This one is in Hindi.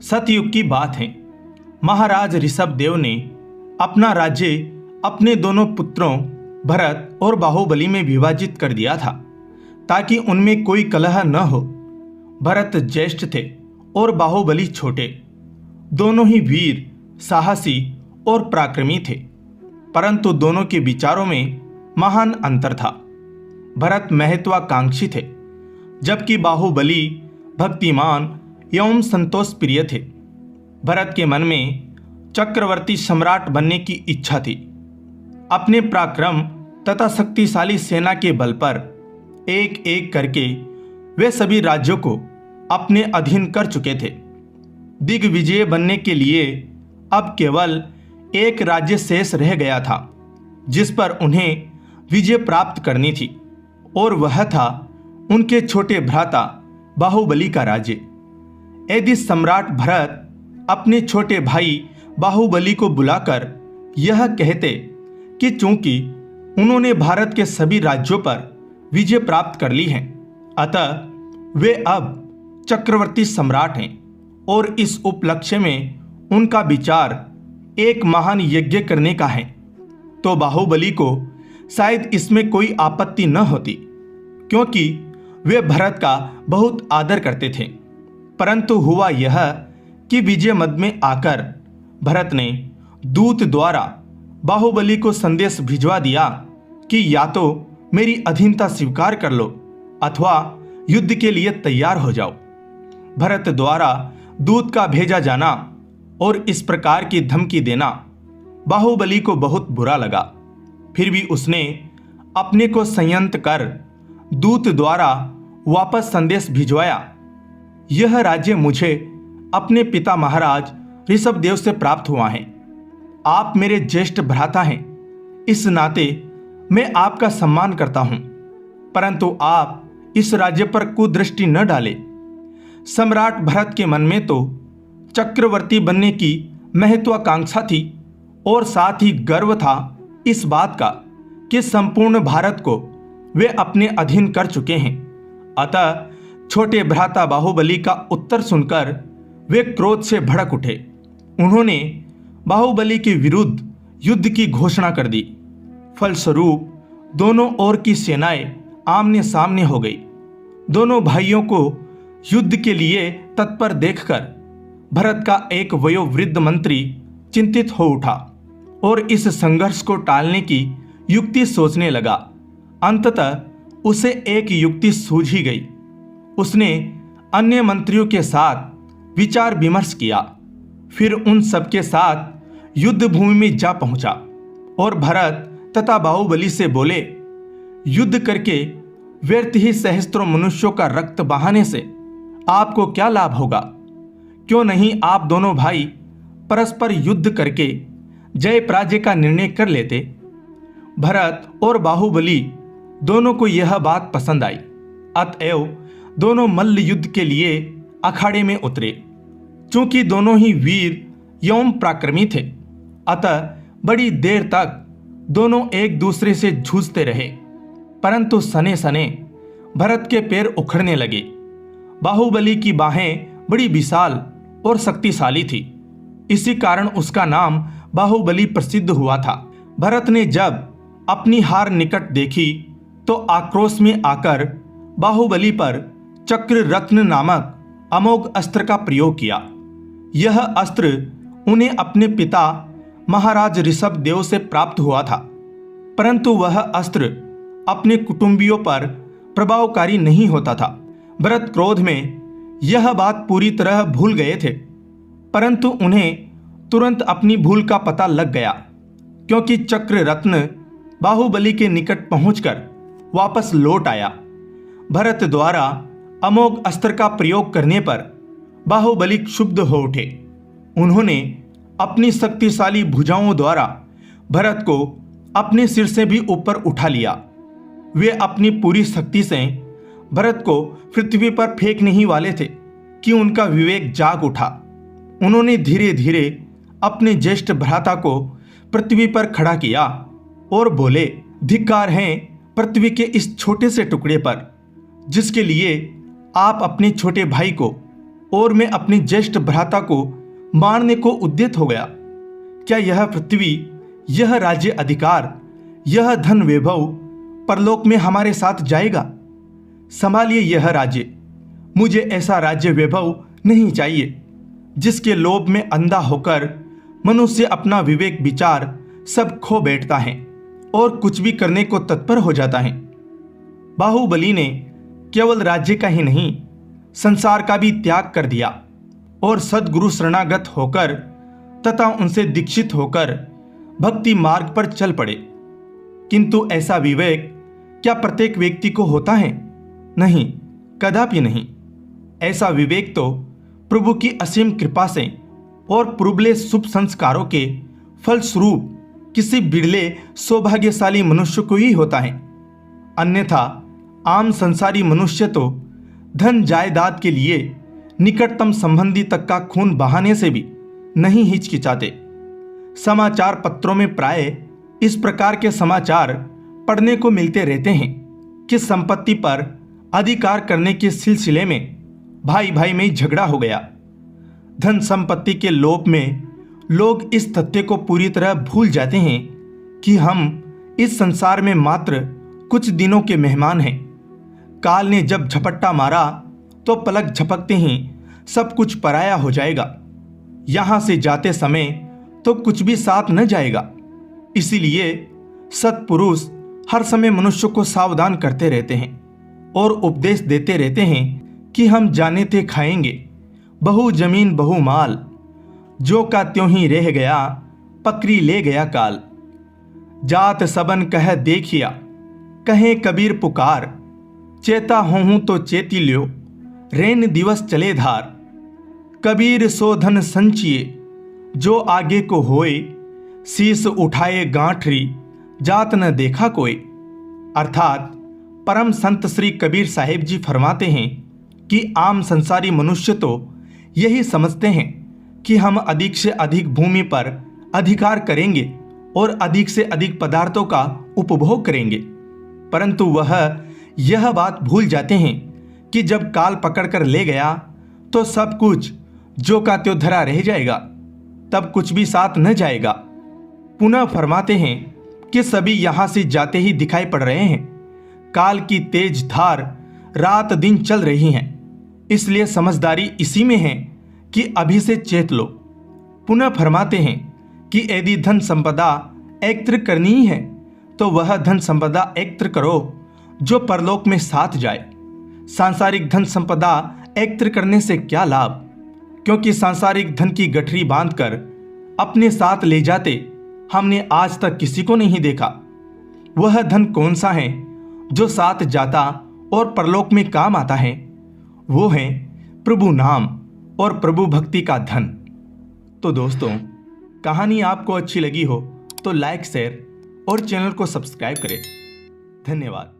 सतयुग की बात है। महाराज ऋषभ देव ने अपना राज्य अपने दोनों पुत्रों भरत और बाहुबली में विभाजित कर दिया था ताकि उनमें कोई कलह न हो। भरत ज्येष्ठ थे और बाहुबली छोटे। दोनों ही वीर, साहसी और पराक्रमी थे, परंतु दोनों के विचारों में महान अंतर था। भरत महत्वाकांक्षी थे, जबकि बाहुबली भक्तिमान एवं संतोष प्रिय थे। भरत के मन में चक्रवर्ती सम्राट बनने की इच्छा थी। अपने पराक्रम तथा शक्तिशाली सेना के बल पर एक एक करके वे सभी राज्यों को अपने अधीन कर चुके थे। दिग्विजय बनने के लिए अब केवल एक राज्य शेष रह गया था जिस पर उन्हें विजय प्राप्त करनी थी, और वह था उनके छोटे भ्राता बाहुबली का राज्य। यदि सम्राट भरत अपने छोटे भाई बाहुबली को बुलाकर यह कहते कि चूंकि उन्होंने भारत के सभी राज्यों पर विजय प्राप्त कर ली है, अतः वे अब चक्रवर्ती सम्राट हैं और इस उपलक्ष्य में उनका विचार एक महान यज्ञ करने का है, तो बाहुबली को शायद इसमें कोई आपत्ति न होती, क्योंकि वे भरत का बहुत आदर करते थे। परंतु हुआ यह कि विजय मद में आकर भरत ने दूत द्वारा बाहुबली को संदेश भिजवा दिया कि या तो मेरी अधीनता स्वीकार कर लो अथवा युद्ध के लिए तैयार हो जाओ। भरत द्वारा दूत का भेजा जाना और इस प्रकार की धमकी देना बाहुबली को बहुत बुरा लगा। फिर भी उसने अपने को संयत कर दूत द्वारा वापस संदेश भिजवाया, यह राज्य मुझे अपने पिता महाराज ऋषभ देव से प्राप्त हुआ है। आप मेरे ज्येष्ठ भ्राता हैं, इस नाते मैं आपका सम्मान करता हूं, परंतु आप इस राज्य पर कुदृष्टि न डालें। सम्राट भरत के मन में तो चक्रवर्ती बनने की महत्वाकांक्षा थी और साथ ही गर्व था इस बात का कि संपूर्ण भारत को वे अपने अधीन कर चुके हैं। अतः छोटे भ्राता बाहुबली का उत्तर सुनकर वे क्रोध से भड़क उठे। उन्होंने बाहुबली के विरुद्ध युद्ध की घोषणा कर दी। फलस्वरूप दोनों ओर की सेनाएं आमने सामने हो गई। दोनों भाइयों को युद्ध के लिए तत्पर देखकर भरत का एक वयोवृद्ध मंत्री चिंतित हो उठा और इस संघर्ष को टालने की युक्ति सोचने लगा। अंततः उसे एक युक्ति सूझ ही गई। उसने अन्य मंत्रियों के साथ विचार विमर्श किया, फिर उन सबके साथ युद्ध भूमि में जा पहुंचा और भरत तथा बाहुबली से बोले, युद्ध करके व्यर्थ ही सहस्त्रों मनुष्यों का रक्त बहाने से आपको क्या लाभ होगा? क्यों नहीं आप दोनों भाई परस्पर युद्ध करके जय पराजय का निर्णय कर लेते? भरत और बाहुबली दोनों को यह बात पसंद आई, अतएव दोनों मल्ल युद्ध के लिए अखाड़े में उतरे। चूंकि दोनों ही वीर एवं पराक्रमी थे, अतः बड़ी देर तक दोनों एक दूसरे से जूझते रहे, परंतु सने सने भरत के पैर उखड़ने लगे। बाहुबली की बाहें बड़ी विशाल और शक्तिशाली थी, इसी कारण उसका नाम बाहुबली प्रसिद्ध हुआ था। भरत ने जब अपनी हार निकट देखी तो आक्रोश में आकर बाहुबली पर चक्र रत्न नामक अमोघ अस्त्र का प्रयोग किया। यह अस्त्र उन्हें अपने पिता महाराज ऋषभ देव से प्राप्त हुआ था, परंतु वह अस्त्र अपने कुटुंबियों पर प्रभावकारी नहीं होता था। भरत क्रोध में यह बात पूरी तरह भूल गए थे, परंतु उन्हें तुरंत अपनी भूल का पता लग गया, क्योंकि चक्र रत्न बाहुबली के निकट पहुंचकर वापस लौट आया। भरत द्वारा अमोघ अस्त्र का प्रयोग करने पर बाहुबली क्षुब्ध हो उठे। उन्होंने अपनी शक्तिशाली भुजाओं द्वारा भरत को अपने सिर से भी ऊपर उठा लिया। वे अपनी पूरी शक्ति से भरत को पृथ्वी पर फेंकने ही वाले थे कि उनका विवेक जाग उठा। उन्होंने धीरे धीरे अपने ज्येष्ठ भ्राता को पृथ्वी पर खड़ा किया और बोले, धिक्कार है पृथ्वी के इस छोटे से टुकड़े पर, जिसके लिए आप अपने छोटे भाई को और मैं अपने ज्येष्ठ भ्राता को मारने को उद्यत हो गया। क्या यह पृथ्वी, यह राज्य अधिकार, यह धन वैभव परलोक में हमारे साथ जाएगा? संभालिए यह राज्य। मुझे ऐसा राज्य वैभव नहीं चाहिए जिसके लोभ में अंधा होकर मनुष्य अपना विवेक विचार सब खो बैठता है और कुछ भी करने को तत्पर हो जाता है। बाहुबली ने केवल राज्य का ही नहीं, संसार का भी त्याग कर दिया और सद्गुरु शरणागत होकर तथा उनसे दीक्षित होकर भक्ति मार्ग पर चल पड़े। किंतु ऐसा विवेक क्या प्रत्येक व्यक्ति को होता है? नहीं, कदापि नहीं। ऐसा विवेक तो प्रभु की असीम कृपा से और पुरबले शुभ संस्कारों के फलस्वरूप किसी बिरले सौभाग्यशाली मनुष्य को ही होता है। अन्यथा आम संसारी मनुष्य तो धन जायदाद के लिए निकटतम संबंधी तक का खून बहाने से भी नहीं हिचकिचाते। समाचार पत्रों में प्राय इस प्रकार के समाचार पढ़ने को मिलते रहते हैं कि संपत्ति पर अधिकार करने के सिलसिले में भाई भाई में झगड़ा हो गया। धन संपत्ति के लोभ में लोग इस तथ्य को पूरी तरह भूल जाते हैं कि हम इस संसार में मात्र कुछ दिनों के मेहमान हैं। काल ने जब झपट्टा मारा तो पलक झपकते ही सब कुछ पराया हो जाएगा। यहां से जाते समय तो कुछ भी साथ न जाएगा। इसीलिए सत्पुरुष हर समय मनुष्य को सावधान करते रहते हैं और उपदेश देते रहते हैं कि हम जाने थे खाएंगे, बहु जमीन बहु माल, जो का त्यों ही रह गया, पकड़ी ले गया काल। जात सबन कह देखिया, कहे कबीर पुकार, चेता होहूं तो चेती ल्यो, रेन दिवस चले धार। कबीर सो धन संचिए, जो आगे को होए, शीस उठाए गांठरी, जात न देखा कोई। अर्थात परम संत श्री कबीर साहिब जी फरमाते हैं कि आम संसारी मनुष्य तो यही समझते हैं कि हम अधिक से अधिक भूमि पर अधिकार करेंगे और अधिक से अधिक पदार्थों का उपभोग करेंगे, परंतु वह यह बात भूल जाते हैं कि जब काल पकड़कर ले गया तो सब कुछ जो का त्यों धरा रह जाएगा, तब कुछ भी साथ न जाएगा। पुनः फरमाते हैं कि सभी यहां से जाते ही दिखाई पड़ रहे हैं। काल की तेज धार रात दिन चल रही है, इसलिए समझदारी इसी में है कि अभी से चेत लो। पुनः फरमाते हैं कि यदि धन संपदा एकत्र करनी ही है तो वह धन संपदा एकत्र करो जो परलोक में साथ जाए। सांसारिक धन संपदा एकत्र करने से क्या लाभ, क्योंकि सांसारिक धन की गठरी बांधकर अपने साथ ले जाते हमने आज तक किसी को नहीं देखा। वह धन कौन सा है जो साथ जाता और परलोक में काम आता है? वो है प्रभु नाम और प्रभु भक्ति का धन। तो दोस्तों, कहानी आपको अच्छी लगी हो तो लाइक, शेयर और चैनल को सब्सक्राइब करें। धन्यवाद।